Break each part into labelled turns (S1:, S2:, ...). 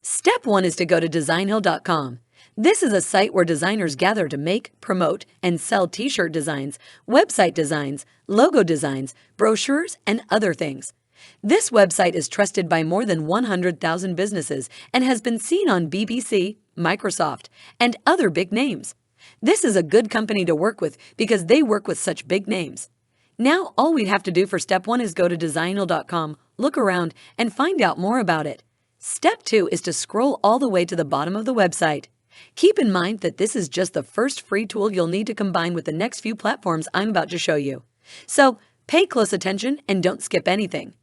S1: Step 1 is to go to designhill.com. This is a site where designers gather to make, promote, and sell t-shirt designs, website designs, logo designs, brochures, and other things. This website is trusted by more than 100,000 businesses and has been seen on BBC, Microsoft, and other big names. This is a good company to work with because they work with such big names. Now, all we have to do for step 1 is go to designhill.com, look around, and find out more about it. Step 2 is to scroll all the way to the bottom of the website. Keep in mind that this is just the first free tool you'll need to combine with the next few platforms I'm about to show you. So, pay close attention and don't skip anything.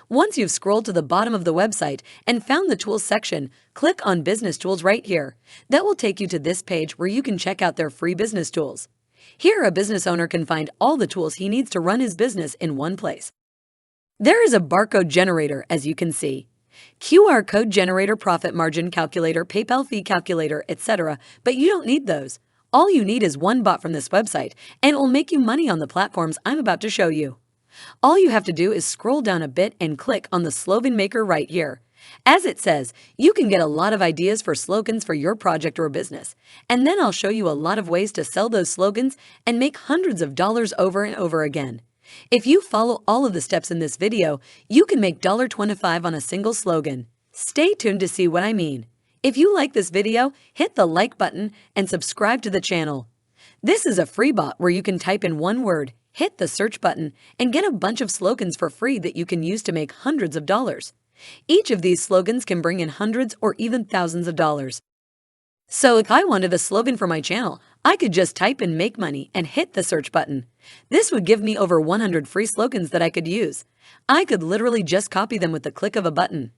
S1: Once you've scrolled to the bottom of the website and found the Tools section, click on Business Tools right here. That will take you to this page where you can check out their free business tools. Here, a business owner can find all the tools he needs to run his business in one place. There is a barcode generator, as you can see. QR code generator, profit margin calculator, PayPal fee calculator, etc. But you don't need those. All you need is one bot from this website, and it will make you money on the platforms I'm about to show you. All you have to do is scroll down a bit and click on the slogan maker right here. As it says, you can get a lot of ideas for slogans for your project or business, and then I'll show you a lot of ways to sell those slogans and make hundreds of dollars over and over again. If you follow all of the steps in this video, you can make $25 on a single slogan. Stay tuned to see what I mean. If you like this video, hit the like button and subscribe to the channel. This is a free bot where you can type in one word, hit the search button, and get a bunch of slogans for free that you can use to make hundreds of dollars. Each of these slogans can bring in hundreds or even thousands of dollars. So if I wanted a slogan for my channel, I could just type in make money and hit the search button. This would give me over 100 free slogans that I could use. I could literally just copy them with the click of a button.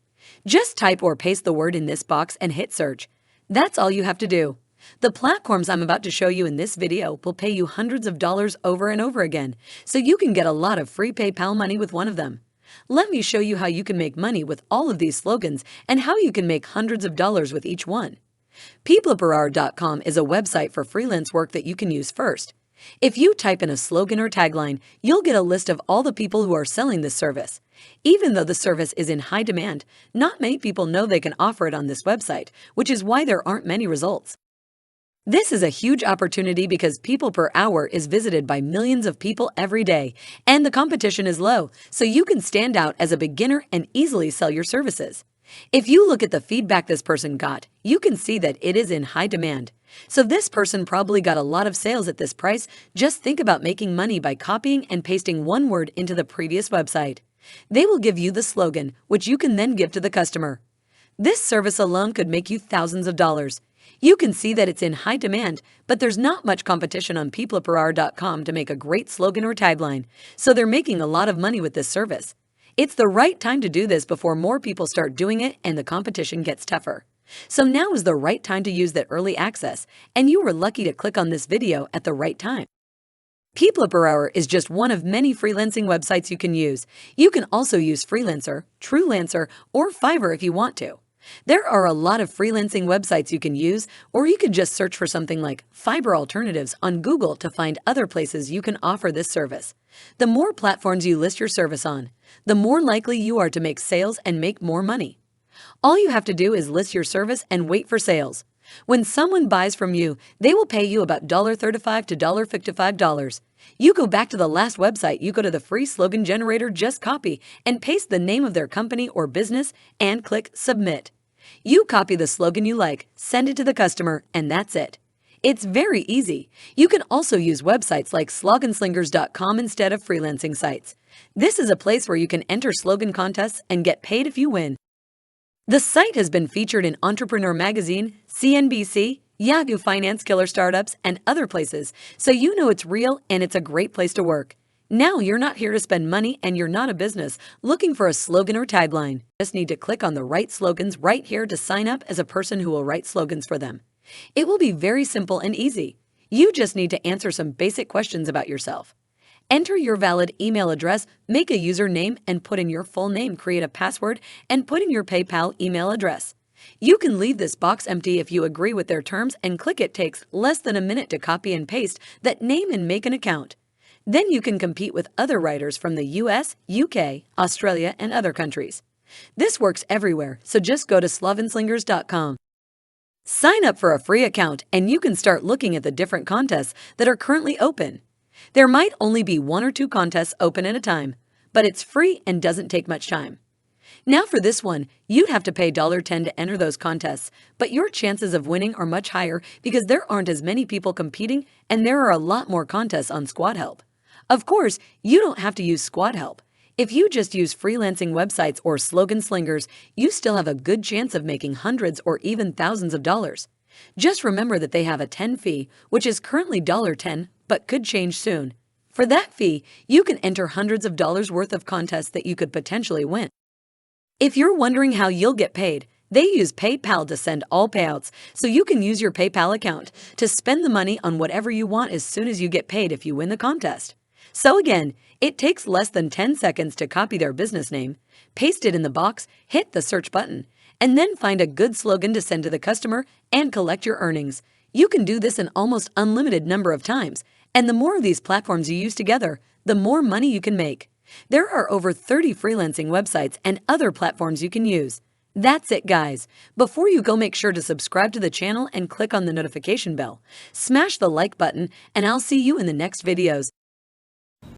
S1: Just type or paste the word in this box and hit search. That's all you have to do. The platforms I'm about to show you in this video will pay you hundreds of dollars over and over again, so you can get a lot of free PayPal money with one of them. Let me show you how you can make money with all of these slogans and how you can make hundreds of dollars with each one. peopleperhour.com is a website for freelance work that you can use first. If you type in a slogan or tagline, you'll get a list of all the people who are selling this service. Even though the service is in high demand, not many people know they can offer it on this website, which is why there aren't many results. This is a huge opportunity because People Per Hour is visited by millions of people every day, and the competition is low, so you can stand out as a beginner and easily sell your services. If you look at the feedback this person got, you can see that it is in high demand. So this person probably got a lot of sales at this price. Just think about making money by copying and pasting one word into the previous website. They will give you the slogan, which you can then give to the customer. This service alone could make you thousands of dollars. You can see that it's in high demand, but there's not much competition on peopleperhour.com to make a great slogan or tagline, so they're making a lot of money with this service. It's the right time to do this before more people start doing it and the competition gets tougher. So now is the right time to use that early access, and you were lucky to click on this video at the right time. People Per Hour is just one of many freelancing websites you can use. You can also use Freelancer, TrueLancer, or Fiverr if you want to. There are a lot of freelancing websites you can use, or you could just search for something like Fiverr Alternatives on Google to find other places you can offer this service. The more platforms you list your service on, the more likely you are to make sales and make more money. All you have to do is list your service and wait for sales. When someone buys from you, they will pay you about $35 to $55. You go back to the last website, you go to the free slogan generator, just copy and paste the name of their company or business and click Submit. You copy the slogan you like, send it to the customer, and that's it. It's very easy. You can also use websites like sloganslingers.com instead of freelancing sites. This is a place where you can enter slogan contests and get paid if you win. The site has been featured in Entrepreneur Magazine, CNBC, Yahoo Finance, Killer Startups, and other places, so you know it's real and it's a great place to work. Now you're not here to spend money and you're not a business looking for a slogan or tagline. You just need to click on the right slogans right here to sign up as a person who will write slogans for them. It will be very simple and easy. You just need to answer some basic questions about yourself. Enter your valid email address, make a username, and put in your full name, create a password, and put in your PayPal email address. You can leave this box empty if you agree with their terms and click. It takes less than a minute to copy and paste that name and make an account. Then you can compete with other writers from the US, UK, Australia, and other countries. This works everywhere, so just go to sloganslingers.com. Sign up for a free account and you can start looking at the different contests that are currently open. There might only be 1 or 2 contests open at a time, but it's free and doesn't take much time. Now for this one, you'd have to pay $10 to enter those contests, but your chances of winning are much higher because there aren't as many people competing and there are a lot more contests on Squad Help. Of course, you don't have to use Squad Help. If you just use freelancing websites or slogan slingers, you still have a good chance of making hundreds or even thousands of dollars. Just remember that they have a 10 fee, which is currently $10, but could change soon. For that fee, you can enter hundreds of dollars worth of contests that you could potentially win. If you're wondering how you'll get paid, they use PayPal to send all payouts, so you can use your PayPal account to spend the money on whatever you want as soon as you get paid if you win the contest. So again, it takes less than 10 seconds to copy their business name, paste it in the box, hit the search button, and then find a good slogan to send to the customer and collect your earnings. You can do this an almost unlimited number of times, and the more of these platforms you use together, the more money you can make. There are over 30 freelancing websites and other platforms you can use. That's it, guys. Before you go, make sure to subscribe to the channel and click on the notification bell. Smash the like button, and I'll see you in the next videos.